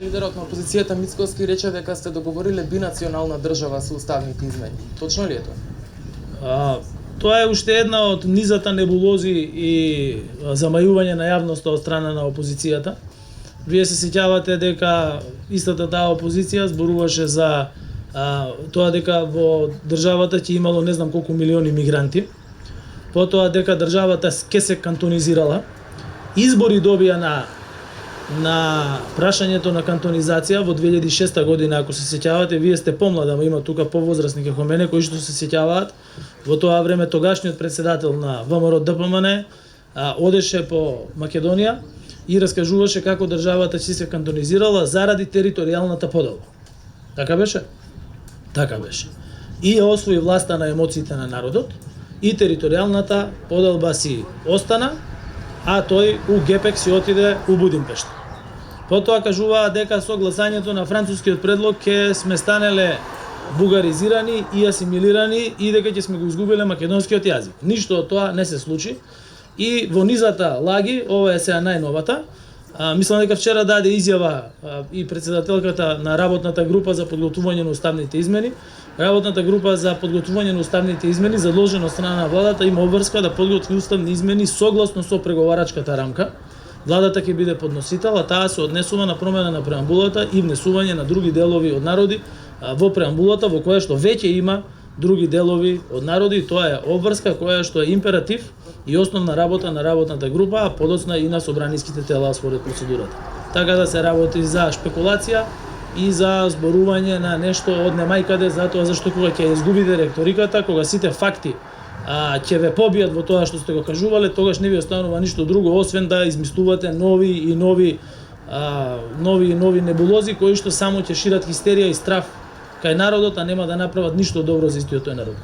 Лидерот на опозицијата Мицкоски рече дека сте договориле бинационална држава со уставните измени. Точно ли е тоа? Тоа е уште една од низата небулози и замајување на јавноста од страна на опозицијата. Вие се сеќавате дека истата таа опозиција зборуваше за тоа дека во државата ќе имало не знам колку милиони мигранти, потоа дека државата ќе се кантонизирала. Избори добија на прашањето на кантонизација во 2006 година, ако се сеќавате, вие сте помлада, ама има тука повозрасни како мене кои што се сеќаваат. Во тоа време тогашниот председател на ВМРО ДПМН одеше по Македонија и раскажуваше како државата ќе се кантонизирала заради територијалната поделба. Така беше? Така беше. И освои власта на емоциите на народот и територијалната поделба си остана, а тој у Гепек си отиде у Будимпешта. Потоа кажуваа дека со гласањето на францускиот предлог ќе сме станеле бугаризирани и асимилирани и дека ќе сме го изгубиле македонскиот јазик. Ништо од тоа не се случи и во низата лаги, ова е сега најновата, мислам дека вчера даде изјава и председателката на работната група за подготвување на уставните измени. Работната група за подготвување на уставните измени, задолжена од страна на владата, има обврска да подготви уставни измени согласно со преговарачката рамка. Владата ќе биде подносител, а таа се однесува на промена на преамбулата и внесување на други делови од народи во преамбулата, во која што веќе има други делови од народи. Тоа е обврска која што е императив и основна работа на работната група, а подоцна и на собраниските тела според процедурата. Така да се работи за шпекулација и за зборување на нешто од немајкаде, затоа зашто кога ќе изгубите ректориката, кога сите факти ќе ве побијат во тоа што сте го кажувале, тогаш не ви останува ништо друго освен да измислувате нови небулози кои што само ќе шират хистерија и страв кај народот, а нема да направат ништо добро за истиот тој народ.